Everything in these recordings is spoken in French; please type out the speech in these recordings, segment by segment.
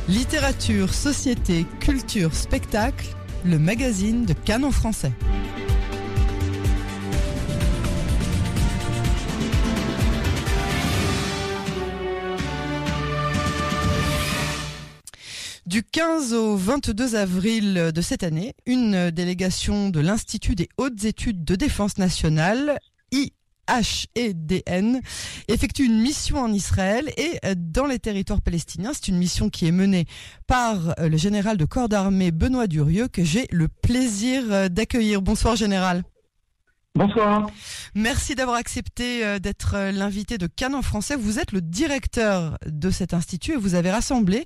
Littérature, société, culture, spectacle, le magazine de Cannes en français. Du 15 au 22 avril de cette année, une délégation de l'Institut des hautes études de défense nationale, IHEDN, effectue une mission en Israël et dans les territoires palestiniens. C'est une mission qui est menée par le général de corps d'armée Benoît Durieux, que j'ai le plaisir d'accueillir. Bonsoir général. Bonsoir. Merci d'avoir accepté d'être l'invité de Cannes en français. Vous êtes le directeur de cet institut et vous avez rassemblé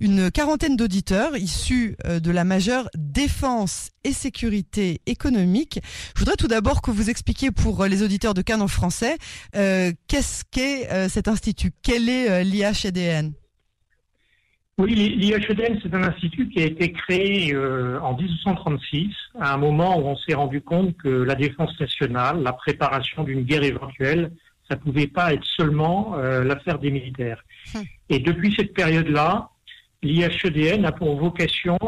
une quarantaine d'auditeurs issus de la majeure défense et sécurité économique. Je voudrais tout d'abord que vous expliquiez pour les auditeurs de Cannes en français qu'est-ce qu'est cet institut, quel est l'IHEDN? Oui, l'IHEDN, c'est un institut qui a été créé en 1936, à un moment où on s'est rendu compte que la défense nationale, la préparation d'une guerre éventuelle, ça pouvait pas être seulement l'affaire des militaires. Et depuis cette période-là, l'IHEDN a pour vocation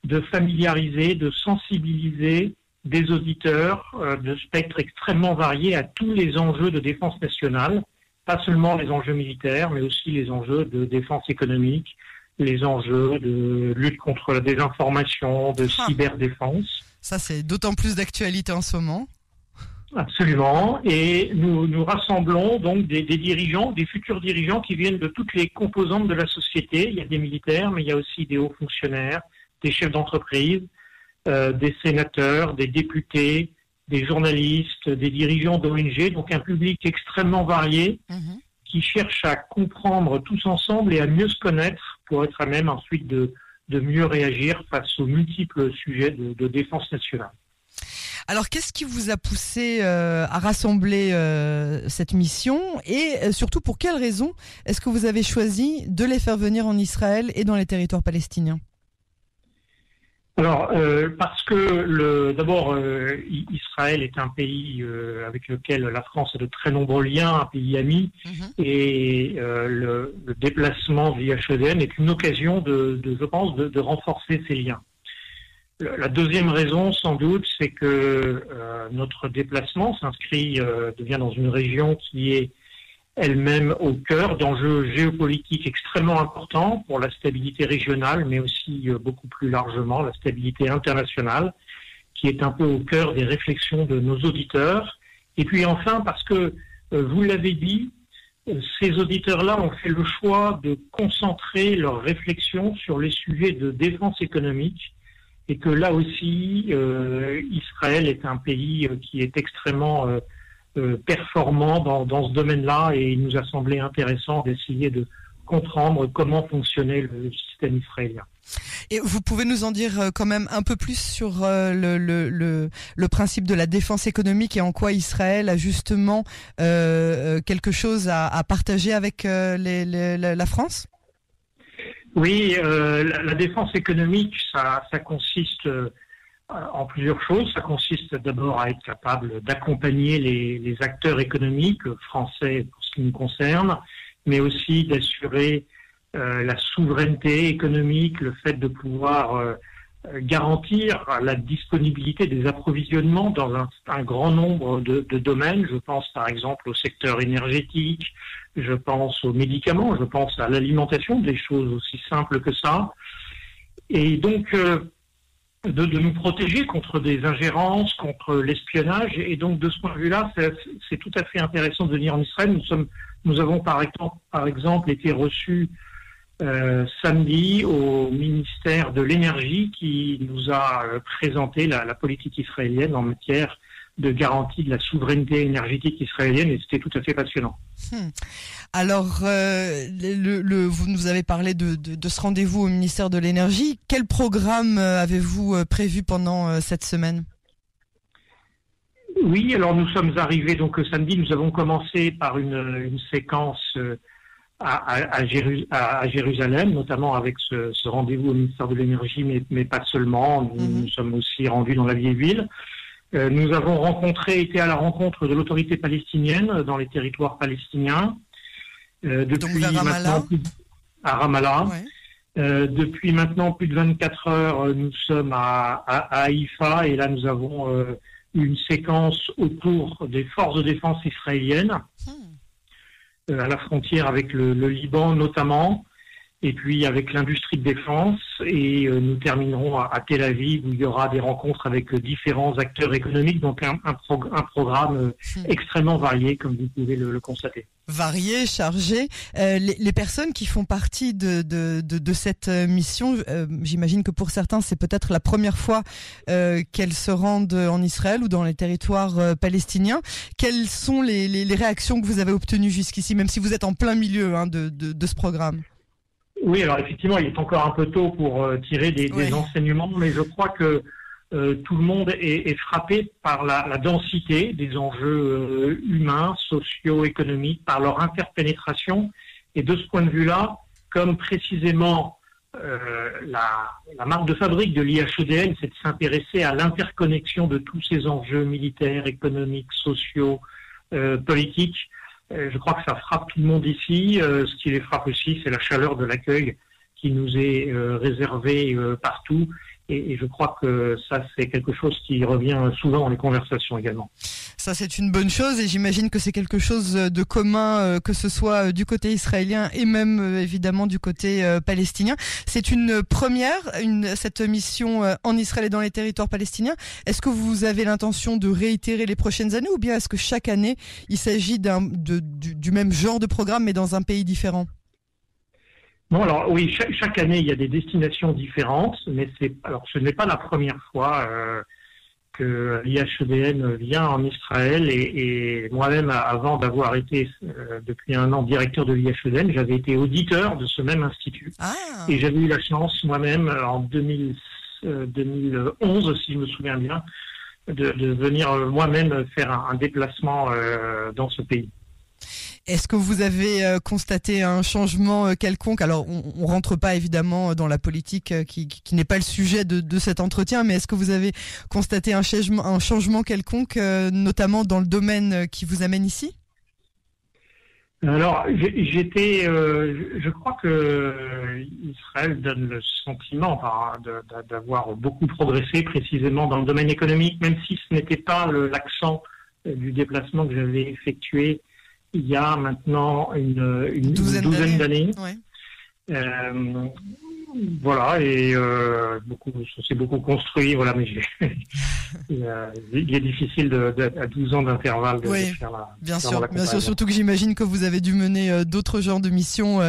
de familiariser, de sensibiliser des auditeurs de spectre extrêmement varié à tous les enjeux de défense nationale, pas seulement les enjeux militaires, mais aussi les enjeux de défense économique, les enjeux de lutte contre la désinformation, de cyberdéfense. Ça, c'est d'autant plus d'actualité en ce moment. Absolument. Et nous rassemblons donc des dirigeants, des futurs dirigeants qui viennent de toutes les composantes de la société. Il y a des militaires, mais il y a aussi des hauts fonctionnaires, des chefs d'entreprise, des sénateurs, des députés, des journalistes, des dirigeants d'ONG, donc un public extrêmement varié qui cherche à comprendre tous ensemble et à mieux se connaître pour être à même ensuite de mieux réagir face aux multiples sujets de défense nationale. Alors, qu'est-ce qui vous a poussé à rassembler cette mission et surtout pour quelles raisons est-ce que vous avez choisi de les faire venir en Israël et dans les territoires palestiniens? Alors, parce que d'abord, Israël est un pays avec lequel la France a de très nombreux liens, un pays ami, et le déplacement de l'IHEDN est une occasion je pense, de renforcer ces liens. La deuxième raison, sans doute, c'est que notre déplacement devient dans une région qui est elle-même au cœur d'enjeux géopolitiques extrêmement importants pour la stabilité régionale, mais aussi beaucoup plus largement la stabilité internationale, qui est un peu au cœur des réflexions de nos auditeurs. Et puis enfin, parce que, vous l'avez dit, ces auditeurs-là ont fait le choix de concentrer leurs réflexions sur les sujets de défense économique, et que là aussi, Israël est un pays qui est extrêmement performant dans ce domaine-là, et il nous a semblé intéressant d'essayer de comprendre comment fonctionnait le système israélien. Et vous pouvez nous en dire quand même un peu plus sur le principe de la défense économique et en quoi Israël a justement quelque chose à partager avec la France? Oui, la défense économique, ça consiste en plusieurs choses. Ça consiste d'abord à être capable d'accompagner les acteurs économiques français pour ce qui nous concerne, mais aussi d'assurer la souveraineté économique, le fait de pouvoir garantir la disponibilité des approvisionnements dans un grand nombre de domaines. Je pense par exemple au secteur énergétique, je pense aux médicaments, je pense à l'alimentation, des choses aussi simples que ça. Et donc de nous protéger contre des ingérences, contre l'espionnage. Et donc, de ce point de vue-là, c'est tout à fait intéressant de venir en Israël. Nous avons, par exemple, été reçus samedi au ministère de l'Énergie qui nous a présenté la politique israélienne en matière de garantie de la souveraineté énergétique israélienne, et c'était tout à fait passionnant. Alors, vous nous avez parlé de ce rendez-vous au ministère de l'Énergie. Quel programme avez-vous prévu pendant cette semaine? Oui, alors nous sommes arrivés donc samedi. Nous avons commencé par une séquence à Jérusalem, notamment avec ce rendez-vous au ministère de l'Énergie, mais pas seulement. Nous sommes aussi rendus dans la vieille ville. Nous avons été à la rencontre de l'autorité palestinienne dans les territoires palestiniens. Depuis donc vers Ramallah. À Ramallah. Ouais. Depuis maintenant plus de 24 heures, nous sommes à Haïfa et là nous avons une séquence autour des forces de défense israéliennes, à la frontière avec le Liban notamment, et puis avec l'industrie de défense, et nous terminerons à Tel Aviv où il y aura des rencontres avec différents acteurs économiques, donc un programme extrêmement varié comme vous pouvez le constater. Varié, chargé. Les personnes qui font partie de cette mission, j'imagine que pour certains c'est peut-être la première fois qu'elles se rendent en Israël ou dans les territoires palestiniens. Quelles sont les réactions que vous avez obtenues jusqu'ici, même si vous êtes en plein milieu de ce programme? Oui, alors effectivement, il est encore un peu tôt pour tirer des enseignements, mais je crois que tout le monde est frappé par la densité des enjeux humains, socio-économiques, par leur interpénétration. Et de ce point de vue-là, comme précisément la marque de fabrique de l'IHEDN, c'est de s'intéresser à l'interconnexion de tous ces enjeux militaires, économiques, sociaux, politiques. Je crois que ça frappe tout le monde ici. Ce qui les frappe aussi, c'est la chaleur de l'accueil qui nous est réservé partout. Et je crois que ça, c'est quelque chose qui revient souvent dans les conversations également. Ça, c'est une bonne chose et j'imagine que c'est quelque chose de commun, que ce soit du côté israélien et même évidemment du côté palestinien. C'est une première, cette mission en Israël et dans les territoires palestiniens. Est-ce que vous avez l'intention de réitérer les prochaines années ou bien est-ce que chaque année, il s'agit du même genre de programme mais dans un pays différent ? Non, alors oui, chaque année, il y a des destinations différentes, mais ce n'est pas la première fois que l'IHEDN vient en Israël et moi-même, avant d'avoir été depuis un an directeur de l'IHEDN, j'avais été auditeur de ce même institut. Et j'avais eu la chance moi-même en 2011, si je me souviens bien, de venir moi-même faire un déplacement dans ce pays. Est-ce que vous avez constaté un changement quelconque? Alors, on rentre pas évidemment dans la politique qui n'est pas le sujet de cet entretien, mais est-ce que vous avez constaté un changement quelconque, notamment dans le domaine qui vous amène ici? Alors, je crois que Israël donne le sentiment d'avoir beaucoup progressé précisément dans le domaine économique, même si ce n'était pas l'accent du déplacement que j'avais effectué il y a maintenant une douzaine d'années. Ouais. Voilà, et ça s'est beaucoup construit, voilà, mais il est difficile à 12 ans d'intervalle de faire bien sûr, surtout que j'imagine que vous avez dû mener d'autres genres de missions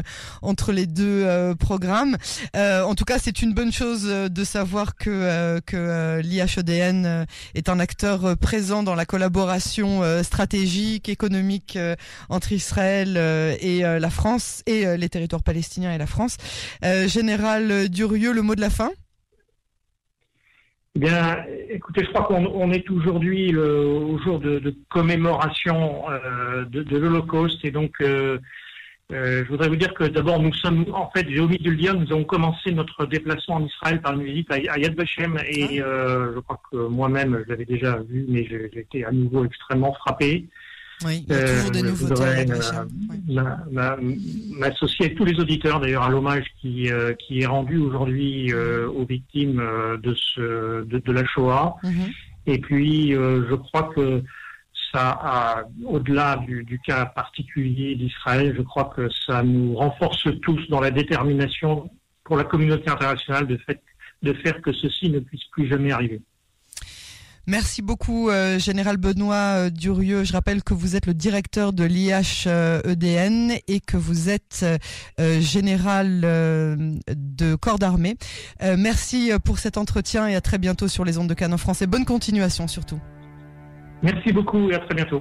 entre les deux programmes. En tout cas, c'est une bonne chose de savoir que l'IHEDN est un acteur présent dans la collaboration stratégique, économique entre Israël et la France, et les territoires palestiniens et la France. Général Durieux, le mot de la fin? Eh bien, écoutez, je crois qu'on est aujourd'hui au jour de commémoration de l'Holocauste, et donc je voudrais vous dire que d'abord nous sommes, en fait, j'ai oublié de le dire, nous avons commencé notre déplacement en Israël par une visite à Yad Vashem, et je crois que moi-même je l'avais déjà vu, mais j'ai été à nouveau extrêmement frappé. Oui, il y a toujours des nouveautés à Yad Vashem. M'associer avec tous les auditeurs d'ailleurs à l'hommage qui est rendu aujourd'hui aux victimes de la Shoah. Et puis je crois que ça, au-delà du cas particulier d'Israël, je crois que ça nous renforce tous dans la détermination pour la communauté internationale de faire que ceci ne puisse plus jamais arriver. Merci beaucoup, Général Benoît Durieux. Je rappelle que vous êtes le directeur de l'IHEDN et que vous êtes général de corps d'armée. Merci pour cet entretien et à très bientôt sur les ondes de Canon Français. Bonne continuation surtout. Merci beaucoup et à très bientôt.